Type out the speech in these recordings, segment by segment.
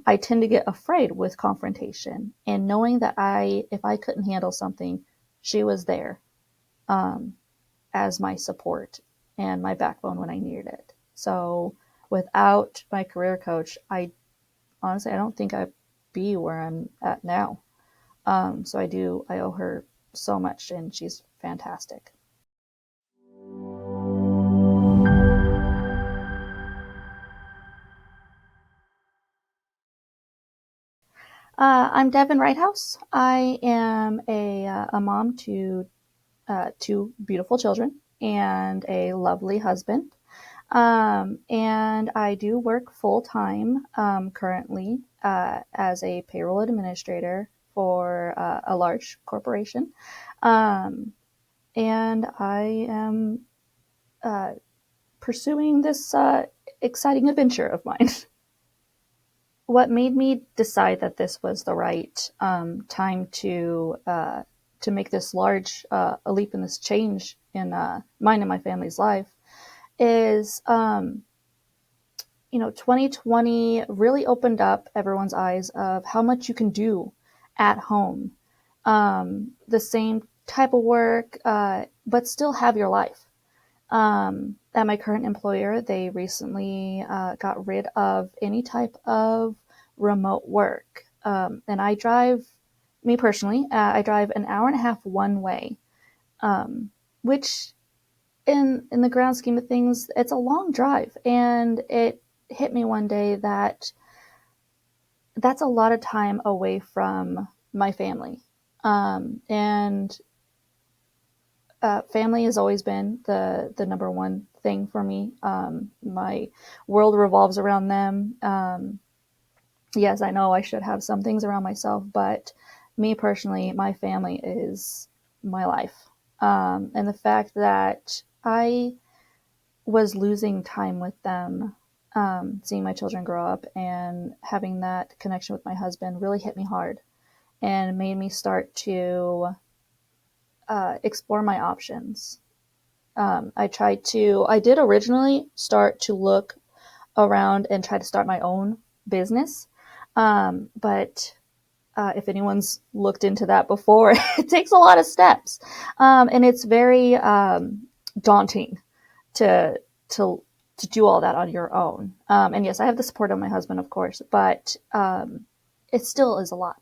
I tend to get afraid with confrontation, and knowing that if I couldn't handle something, she was there um, as my support and my backbone when I needed it. So without my career coach, I honestly, I don't think I'd be where I'm at now. So I owe her so much, and she's fantastic. I'm Devin Righthouse. I am a mom to two beautiful children and a lovely husband. And I do work full time currently as a payroll administrator for a large corporation. Um, and I am uh, pursuing this exciting adventure of mine. What made me decide that this was the right time to make this large a leap in this change in mine and my family's life is 2020 really opened up everyone's eyes of how much you can do at home, the same type of work, but still have your life. At my current employer, they recently got rid of any type of remote work. And me personally, I drive an hour and a half one way, which in the grand scheme of things, it's a long drive. And it hit me one day that that's a lot of time away from my family. And family has always been the number one thing for me. My world revolves around them. Yes, I know I should have some things around myself, but me personally, my family is my life. And the fact that I was losing time with them, seeing my children grow up and having that connection with my husband really hit me hard and made me start to explore my options. I did originally start to look around and try to start my own business. But if anyone's looked into that before, it takes a lot of steps. And it's very daunting to, to, to do all that on your own. And yes, I have the support of my husband, of course, but it still is a lot.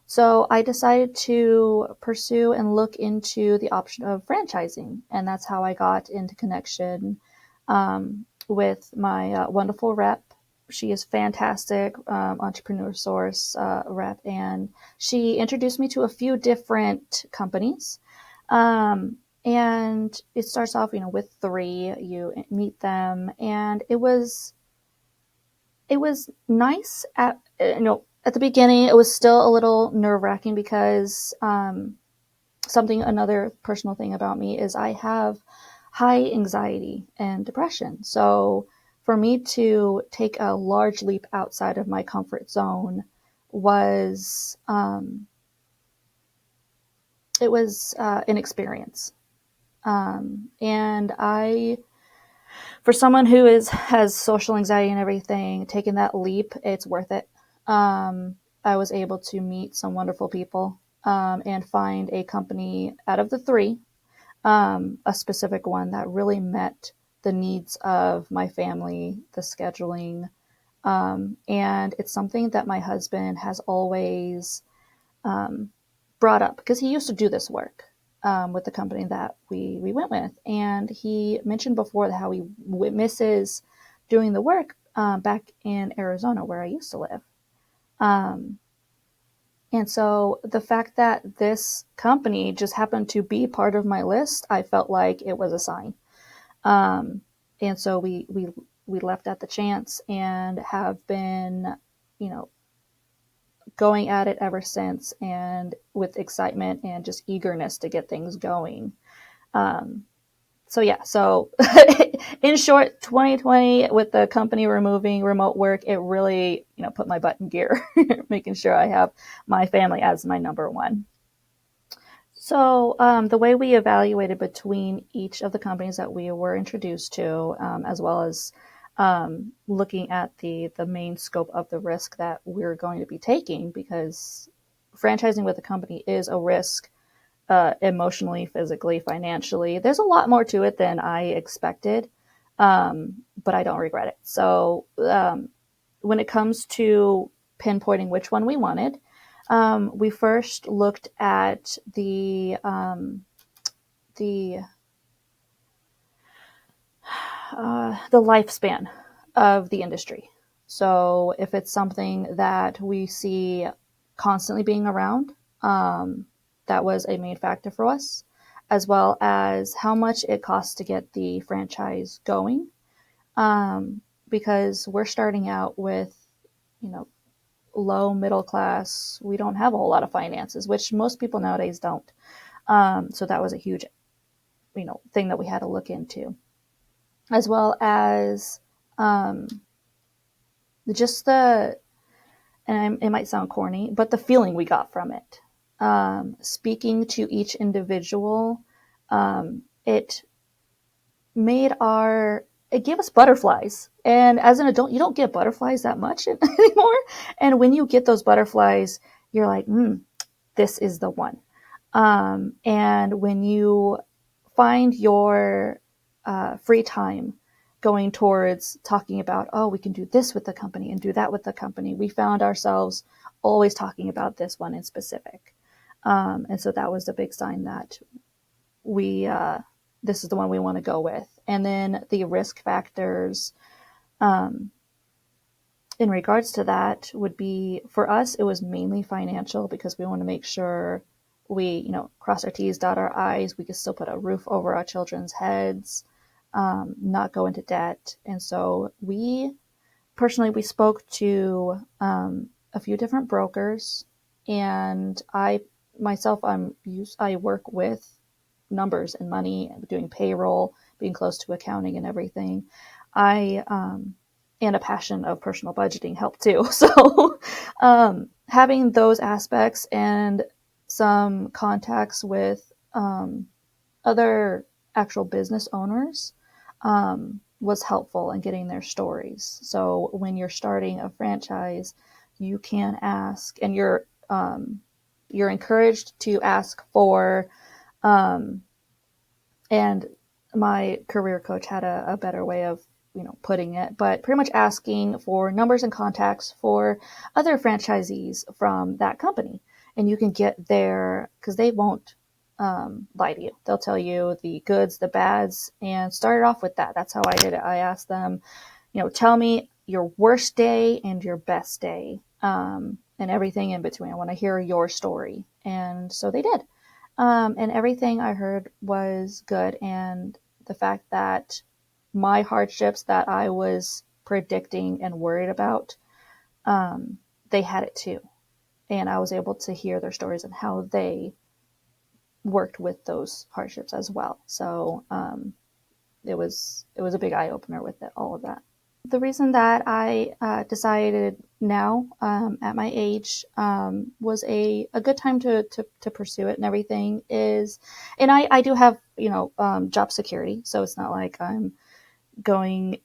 So I decided to pursue and look into the option of franchising. And that's how I got into connection with my wonderful rep. She is fantastic, Entrepreneur Source rep, and she introduced me to a few different companies. And it starts off, with three. You meet them, and it was nice at the beginning. It was still a little nerve-wracking because another personal thing about me is I have high anxiety and depression. So for me to take a large leap outside of my comfort zone was it was an experience. And for someone who has social anxiety and everything, taking that leap, it's worth it. I was able to meet some wonderful people and find a company out of the three, a specific one that really met the needs of my family, the scheduling, and it's something that my husband has always brought up because he used to do this work with the company that we went with. And he mentioned before how he misses doing the work back in Arizona where I used to live. And so the fact that this company just happened to be part of my list, I felt like it was a sign. And so we left at the chance and have been, going at it ever since, and with excitement and just eagerness to get things going. So in short, 2020 with the company removing remote work, it really, put my butt in gear, making sure I have my family as my number one. So the way we evaluated between each of the companies that we were introduced to, as well as looking at the main scope of the risk that we're going to be taking, because franchising with a company is a risk, emotionally, physically, financially. There's a lot more to it than I expected, but I don't regret it. So when it comes to pinpointing which one we wanted, we first looked at the the lifespan of the industry. So if it's something that we see constantly being around, that was a main factor for us, as well as how much it costs to get the franchise going. Because we're starting out with, low middle class. We don't have a whole lot of finances, which most people nowadays don't. So that was a huge, thing that we had to look into, as well as just it might sound corny, but the feeling we got from it. Speaking to each individual, it it gave us butterflies. And as an adult, you don't get butterflies that much anymore. And when you get those butterflies, you're like, this is the one. And when you find your free time going towards talking about, oh, we can do this with the company and do that with the company, we found ourselves always talking about this one in specific. And so that was the big sign that this is the one we want to go with. And then the risk factors, in regards to that, would be, for us, it was mainly financial, because we want to make sure we, cross our T's, dot our I's, we could still put a roof over our children's heads, not go into debt. And so we spoke to a few different brokers, and I work with numbers and money, doing payroll, being close to accounting and everything. And a passion of personal budgeting helped too. So having those aspects and some contacts with other actual business owners was helpful in getting their stories. So when you're starting a franchise, you can ask, and you're encouraged to ask for, and my career coach had a better way of putting it, but pretty much asking for numbers and contacts for other franchisees from that company. And you can get there, because they won't lie to you. They'll tell you the goods, the bads, and started off with that. That's how I did it. I asked them, tell me your worst day and your best day, and everything in between. I want to hear your story. And so they did. And everything I heard was good. And the fact that my hardships that I was predicting and worried about, they had it too. And I was able to hear their stories and how they worked with those hardships as well. So it was a big eye opener with all of that. The reason that I decided now, at my age, was a good time to pursue it and everything is, and I do have, job security. So it's not like I'm going,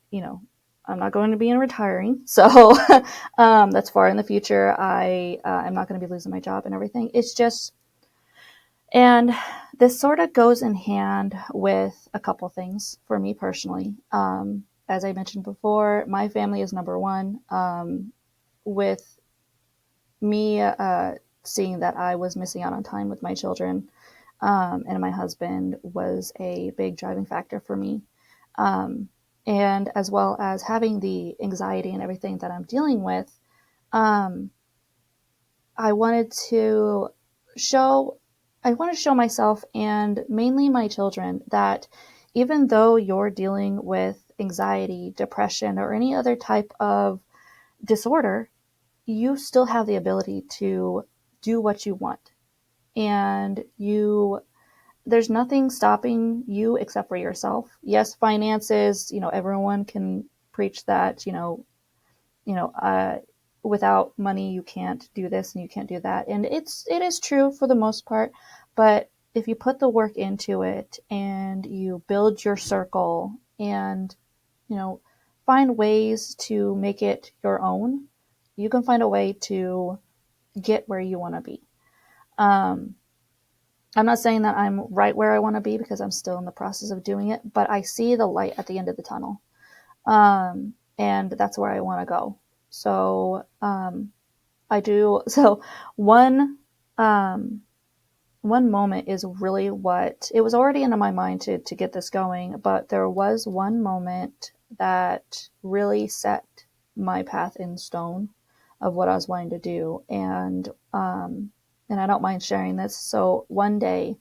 I'm not going to be in retiring. So that's far in the future. I'm not going to be losing my job and everything. It's just, and this sort of goes in hand with a couple things for me personally. As I mentioned before, my family is number one. With me seeing that I was missing out on time with my children, and my husband was a big driving factor for me. And as well as having the anxiety and everything that I'm dealing with, I wanted to show myself, and mainly my children, that even though you're dealing with anxiety, depression, or any other type of disorder, you still have the ability to do what you want. And there's nothing stopping you except for yourself. Yes, finances, everyone can preach that, without money, you can't do this and you can't do that. And it is true for the most part, but if you put the work into it and you build your circle and, find ways to make it your own, you can find a way to get where you want to be. I'm not saying that I'm right where I want to be because I'm still in the process of doing it, but I see the light at the end of the tunnel. And that's where I want to go. So, I do. So um, one moment is really what it was already into my mind to get this going, but there was one moment that really set my path in stone of what I was wanting to do. And I don't mind sharing this. So one day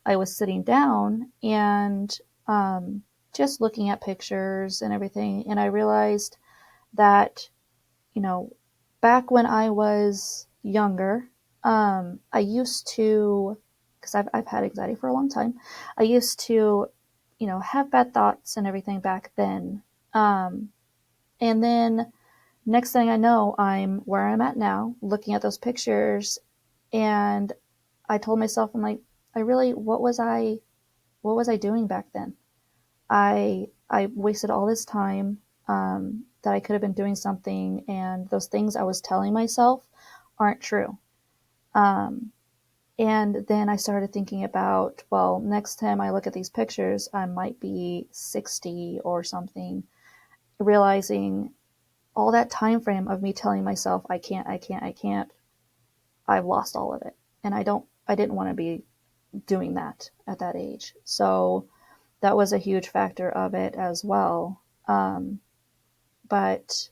I was sitting down and just looking at pictures and everything, and I realized that, you know, back when I was younger, I used to, because I've had anxiety for a long time, I used to, have bad thoughts and everything back then. And then next thing I know, I'm where I'm at now, looking at those pictures, and I told myself, I'm like, what was I doing back then? I wasted all this time that I could have been doing something, and those things I was telling myself aren't true. Um, and then I started thinking about, well, next time I look at these pictures, I might be 60 or something, realizing all that time frame of me telling myself I can't, I can't, I can't, I've lost all of it. And I didn't want to be doing that at that age. So that was a huge factor of it as well. But,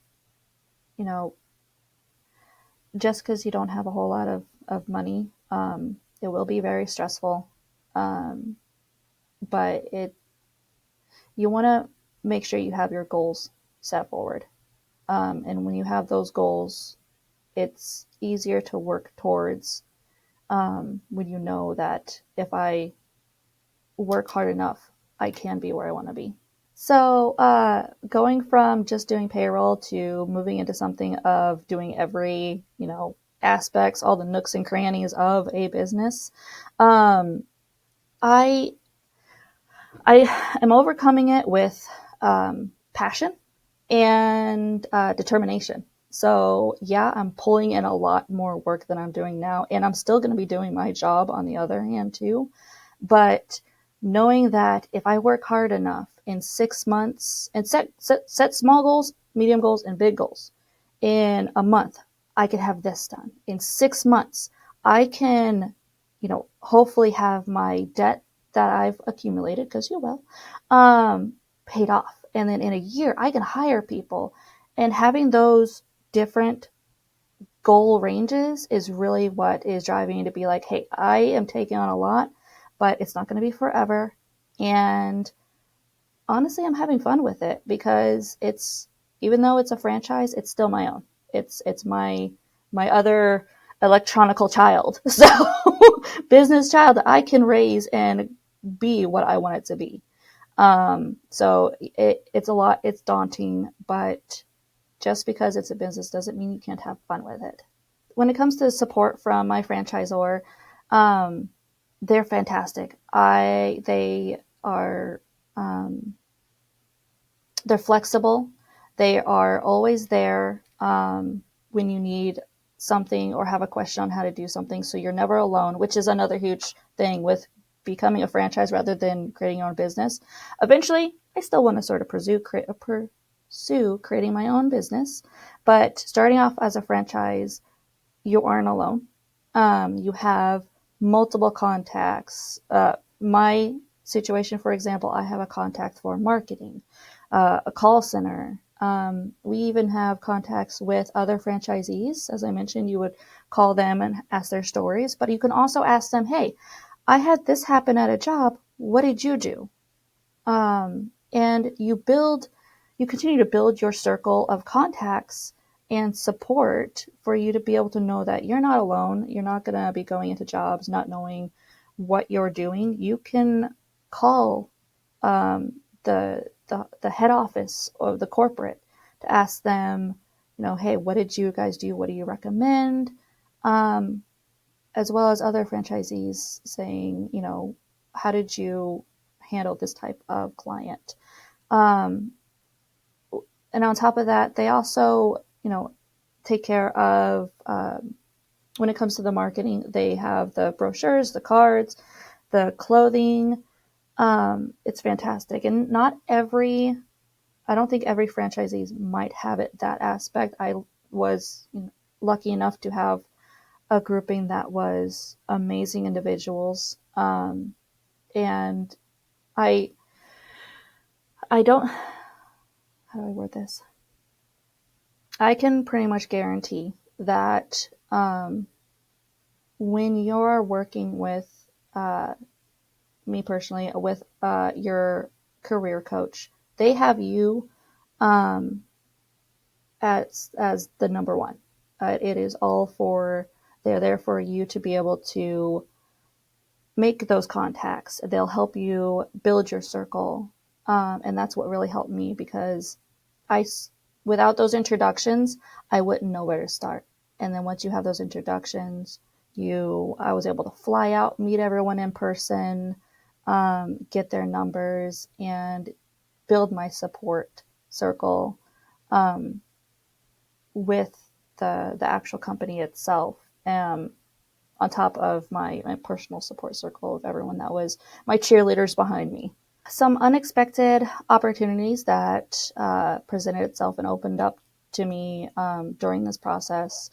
you know, just because you don't have a whole lot of money, it will be very stressful. Um, but you want to make sure you have your goals set forward. And when you have those goals, it's easier to work towards when you know that if I work hard enough, I can be where I want to be. So, going from just doing payroll to moving into something of doing every, aspects, all the nooks and crannies of a business, um, I I am overcoming it with passion and determination. So yeah, I'm pulling in a lot more work than I'm doing now, and I'm still going to be doing my job on the other hand too. But knowing that if I work hard enough in 6 months and set small goals, medium goals, and big goals, in a month, I could have this done. In 6 months, I can, hopefully have my debt that I've accumulated, because you will, paid off. And then in a year, I can hire people. And having those different goal ranges is really what is driving me to be like, hey, I am taking on a lot, but it's not going to be forever. And honestly, I'm having fun with it because even though it's a franchise, it's still my own. It's my other electronical child. So business child that I can raise and be what I want it to be. So it's a lot, it's daunting, but just because it's a business doesn't mean you can't have fun with it. When it comes to support from my franchisor, they're fantastic. They are, they're flexible. They are always there when you need something or have a question on how to do something. So you're never alone, which is another huge thing with becoming a franchise rather than creating your own business. Eventually, I still want to sort of pursue creating my own business. But starting off as a franchise, you aren't alone. You have multiple contacts. My situation, for example, I have a contact for marketing, a call center. We even have contacts with other franchisees. As I mentioned, you would call them and ask their stories, but you can also ask them, hey, I had this happen at a job. What did you do? And you continue to build your circle of contacts and support for you to be able to know that you're not alone. You're not going to be going into jobs not knowing what you're doing. You can call the head office of the corporate to ask them, hey, what did you guys do? What do you recommend? As well as other franchisees saying, how did you handle this type of client? and on top of that, they also, take care of, when it comes to the marketing, they have the brochures, the cards, the clothing. It's fantastic. And I don't think every franchisee might have it that aspect. I was lucky enough to have a grouping that was amazing individuals. And I, I don't, how do I word this? I can pretty much guarantee that when you're working with me personally, with your career coach, they have you um, as the number one. It is all they're there for you to be able to make those contacts. They'll help you build your circle. And that's what really helped me, because I, without those introductions, I wouldn't know where to start. And then once you have those introductions, I was able to fly out, meet everyone in person, get their numbers, and build my support circle with the actual company itself. On top of my personal support circle of everyone that was my cheerleaders behind me. Some unexpected opportunities that presented itself and opened up to me during this process.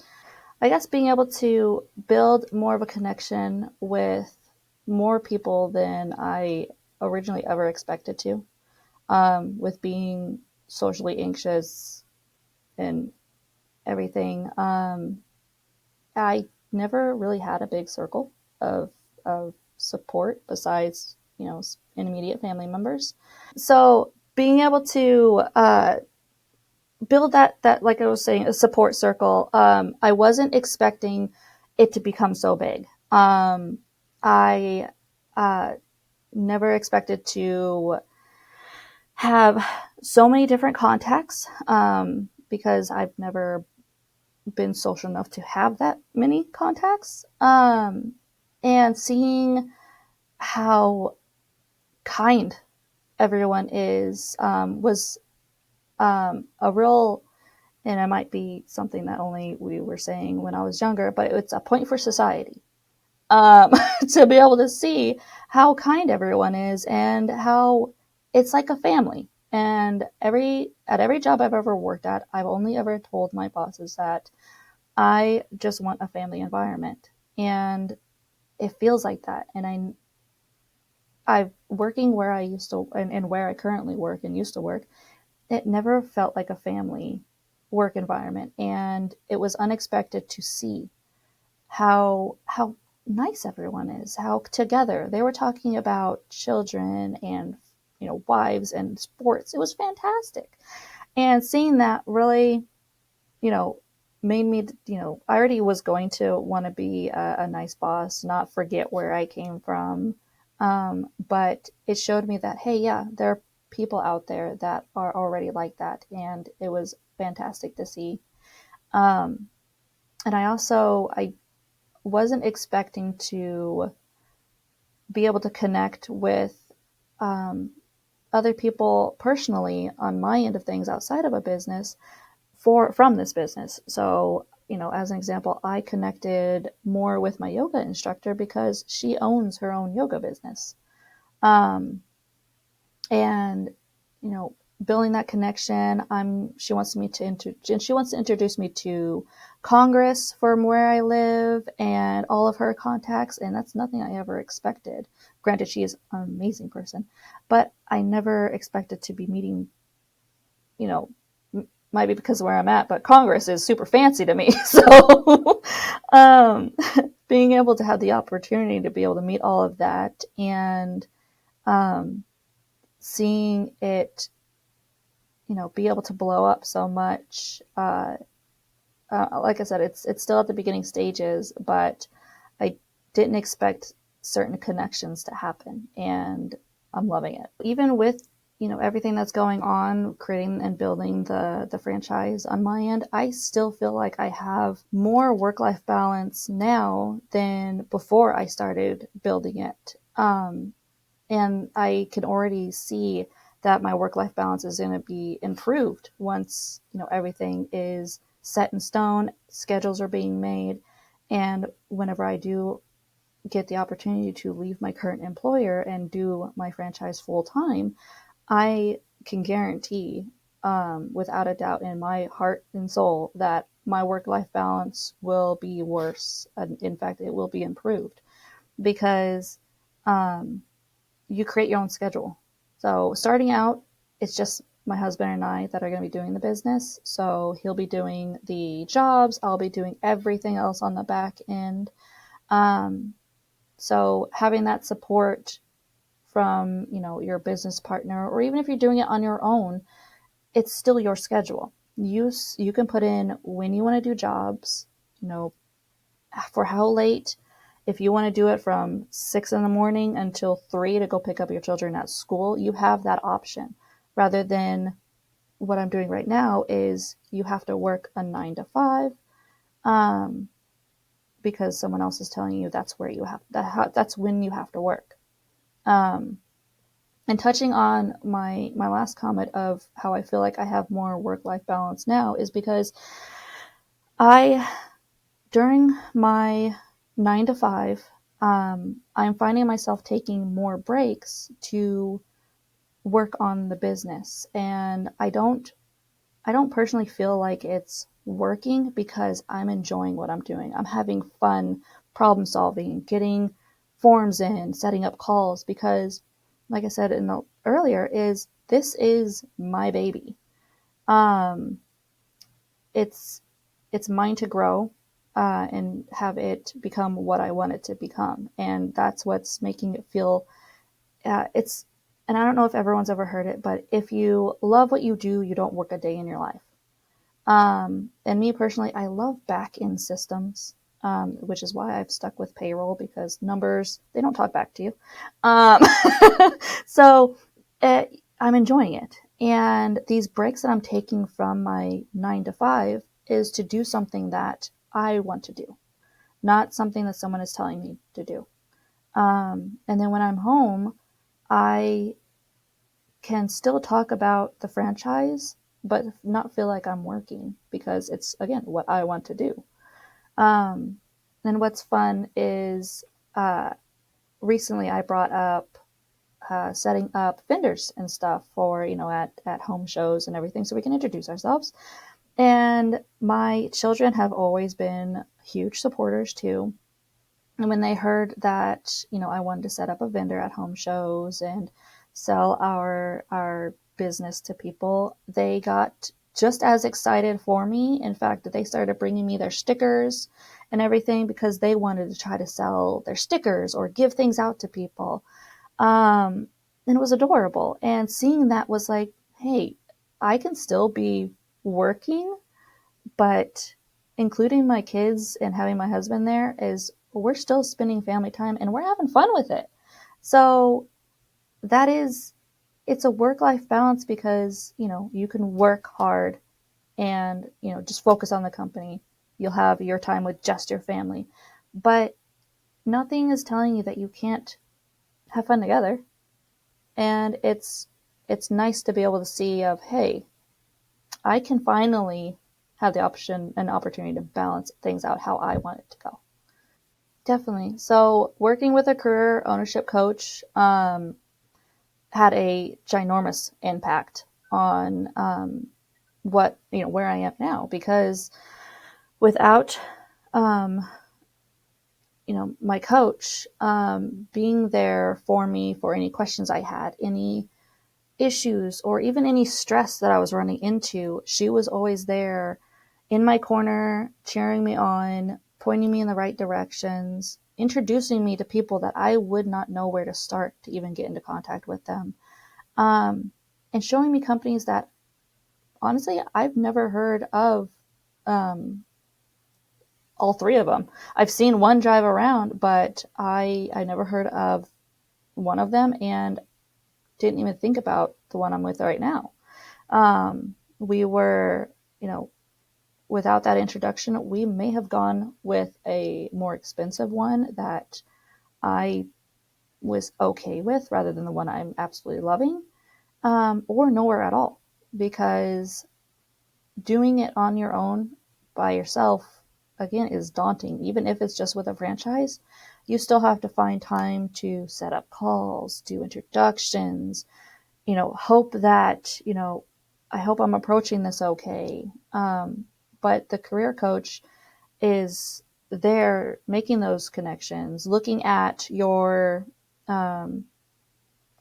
I guess being able to build more of a connection with more people than I originally ever expected to, with being socially anxious and everything. I never really had a big circle of support besides, immediate family members. So being able to build that, like I was saying, a support circle, I wasn't expecting it to become so big. I never expected to have so many different contacts, because I've never been social enough to have that many contacts. And seeing how kind everyone is was a real, and it might be something that only we were saying when I was younger, but it's a point for society, to be able to see how kind everyone is and how it's like a family. And at every job I've ever worked at, I've only ever told my bosses that I just want a family environment, and it feels like that. And I working where I used to, and where I currently work and used to work, it never felt like a family work environment. And it was unexpected to see how nice everyone is, how together they were talking about children and, wives and sports. It was fantastic. And seeing that really, you know, made me, I already was going to want to be a nice boss, not forget where I came from. But it showed me that, hey, yeah, there are people out there that are already like that. And it was fantastic to see. And I wasn't expecting to be able to connect with other people personally on my end of things outside of a business from this business. So, as an example, I connected more with my yoga instructor because she owns her own yoga business. Um, and, building that connection, she wants to introduce me to Congress from where I live and all of her contacts. And that's nothing I ever expected. Granted, she is an amazing person, but I never expected to be meeting, you know, might be because of where I'm at, but Congress is super fancy to me. So, being able to have the opportunity to be able to meet all of that, and seeing it, be able to blow up so much. Like I said, it's still at the beginning stages, but I didn't expect certain connections to happen, and I'm loving it. Even with everything that's going on, creating and building the franchise on my end, I still feel like I have more work-life balance now than before I started building it. And I can already see that my work-life balance is going to be improved once, everything is set in stone, schedules are being made, and whenever I do get the opportunity to leave my current employer and do my franchise full time, I can guarantee, without a doubt in my heart and soul, that my work life balance will be worse. In fact, it will be improved because you create your own schedule. So, starting out, it's just my husband and I that are going to be doing the business. So, he'll be doing the jobs, I'll be doing everything else on the back end. Um, so, having that support from, your business partner, or even if you're doing it on your own, it's still your schedule. You can put in when you want to do jobs, for how late. If you want to do it from 6 in the morning until 3 to go pick up your children at school, you have that option. Rather than what I'm doing right now is you have to work a 9 to 5, because someone else is telling you that's where you have that's when you have to work. And touching on my last comment of how I feel like I have more work-life balance now is because I, during my 9 to 5, I'm finding myself taking more breaks to work on the business. And I don't personally feel like it's working because I'm enjoying what I'm doing. I'm having fun problem solving, getting forms in, setting up calls because, like I said earlier, this is my baby. Um, it's it's mine to grow, and have it become what I want it to become, and that's what's making it feel. It's and I don't know if everyone's ever heard it, but if you love what you do, you don't work a day in your life. And me personally, I love back end systems, which is why I've stuck with payroll because numbers, they don't talk back to you. Um, so I'm enjoying it. And these breaks that I'm taking from my 9 to 5 is to do something that I want to do, not something that someone is telling me to do. And then when I'm home, I can still talk about the franchise, but not feel like I'm working because it's, again, what I want to do. And what's fun is recently I brought up setting up vendors and stuff for, at home shows and everything so we can introduce ourselves. And my children have always been huge supporters too. And when they heard that, I wanted to set up a vendor at home shows and sell our business to people, they got just as excited for me. In fact, they started bringing me their stickers and everything because they wanted to try to sell their stickers or give things out to people. And it was adorable. And seeing that was like, hey, I can still be working, but including my kids and having my husband there is we're still spending family time and we're having fun with it. So it's a work-life balance because, you can work hard and, just focus on the company. You'll have your time with just your family, but nothing is telling you that you can't have fun together. And it's nice to be able to see of, hey, I can finally have the option and opportunity to balance things out how I want it to go. Definitely. So working with a career ownership coach had a ginormous impact on what where I am now because without my coach being there for me for any questions I had, any issues, or even any stress that I was running into, she was always there in my corner, cheering me on, pointing me in the right directions, introducing me to people that I would not know where to start to even get into contact with them, and showing me companies that honestly I've never heard of. All three of them. I've seen one drive around, but I never heard of one of them and didn't even think about the one I'm with right now. We were, without that introduction, we may have gone with a more expensive one that I was okay with rather than the one I'm absolutely loving. or nowhere at all, because doing it on your own by yourself, again, is daunting. Even if it's just with a franchise, you still have to find time to set up calls, do introductions, hope that, I hope I'm approaching this okay. But the career coach is there making those connections, looking at your, um,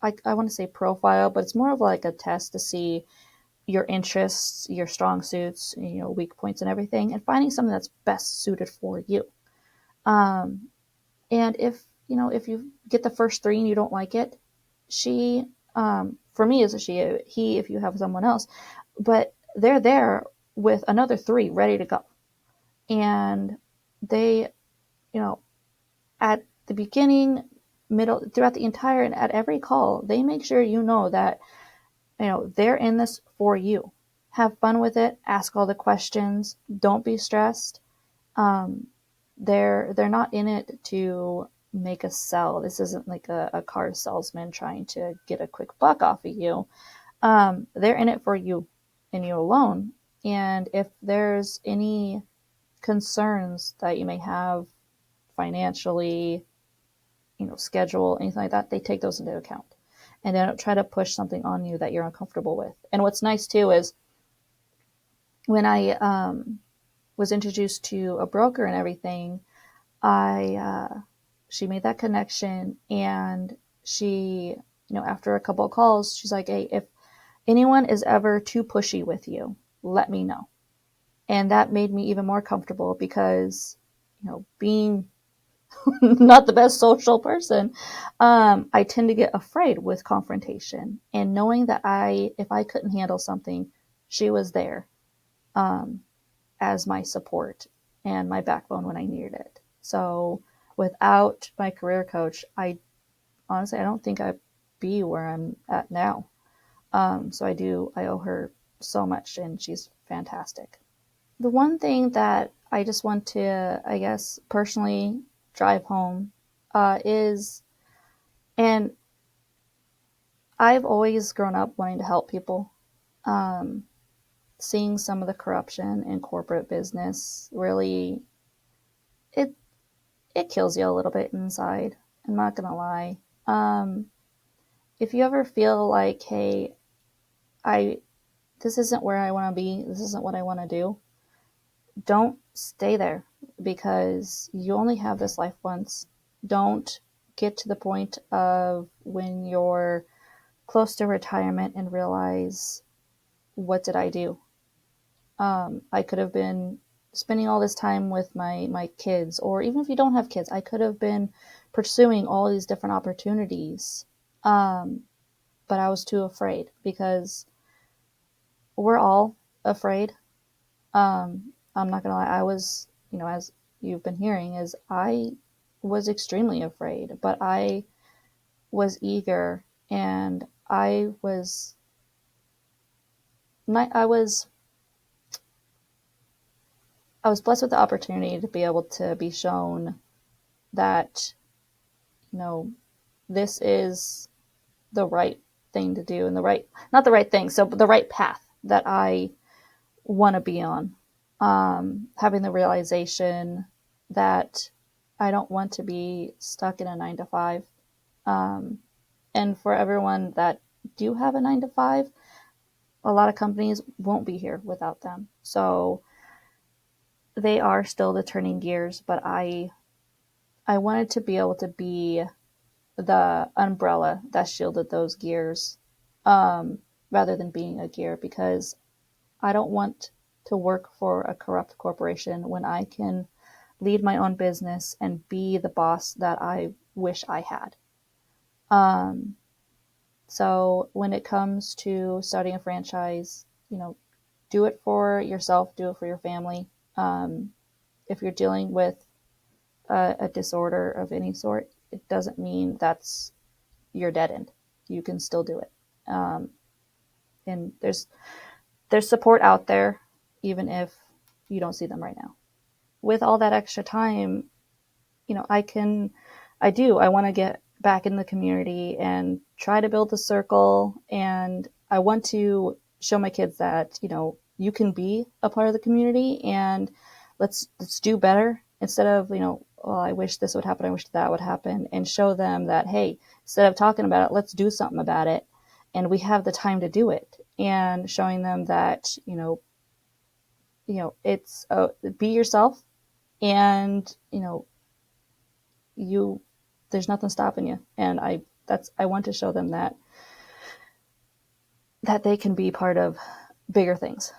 I want to say profile, but it's more of like a test to see your interests, your strong suits, weak points and everything, and finding something that's best suited for you. Um, and if you get the first three and you don't like it, she, for me is a she, he, if you have someone else, but they're there with another three ready to go. And they, you know, at the beginning, middle, throughout the entire, and at every call, they make sure that, they're in this for you. Have fun with it. Ask all the questions. Don't be stressed. Um, they're not in it to make a sell. This isn't like a car salesman trying to get a quick buck off of you. They're in it for you and you alone. And if there's any concerns that you may have financially, schedule, anything like that, they take those into account. And they don't try to push something on you that you're uncomfortable with. And what's nice too is when I was introduced to a broker and everything, she made that connection, and she, after a couple of calls, she's like, "Hey, if anyone is ever too pushy with you, let me know." And that made me even more comfortable because, being not the best social person, I tend to get afraid with confrontation, and knowing that if I couldn't handle something, she was there, um, as my support and my backbone when I needed it. So without my career coach, I don't think I'd be where I'm at now. So I owe her so much, and she's fantastic. The one thing that I just want to, I guess, personally drive home is, and I've always grown up wanting to help people. Um, Seeing some of the corruption in corporate business really, it it kills you a little bit inside. I'm not gonna lie. If you ever feel like, hey, I this isn't where I want to be, this isn't what I want to do, don't stay there, because you only have this life once. Don't get to the point of when you're close to retirement and realize, what did I do? I could have been spending all this time with my kids, or even if you don't have kids, I could have been pursuing all these different opportunities. Um, but I was too afraid, because we're all afraid. I'm not gonna lie, I was, as you've been hearing, is I was extremely afraid, but I was eager, and not, I was blessed with the opportunity to be able to be shown that, you know, this is the right thing to do, and not the right thing, so the right path that I want to be on. Having the realization that I don't want to be stuck in a 9 to 5. Um, and for everyone that do have a 9 to 5, a lot of companies won't be here without them. So they are still the turning gears, but I wanted to be able to be the umbrella that shielded those gears, rather than being a gear, because I don't want to work for a corrupt corporation when I can lead my own business and be the boss that I wish I had. Um, so when it comes to starting a franchise, do it for yourself, do it for your family. If you're dealing with a disorder of any sort, it doesn't mean that's your dead end. You can still do it. Um, and there's support out there, even if you don't see them right now. With all that extra time, I want to get back in the community and try to build a circle and I want to show my kids that, you can be a part of the community, and let's do better instead of, oh, I wish this would happen, I wish that would happen, and show them that, hey, instead of talking about it, let's do something about it. And we have the time to do it, and showing them that, it's be yourself, and, you there's nothing stopping you. And I want to show them that they can be part of bigger things.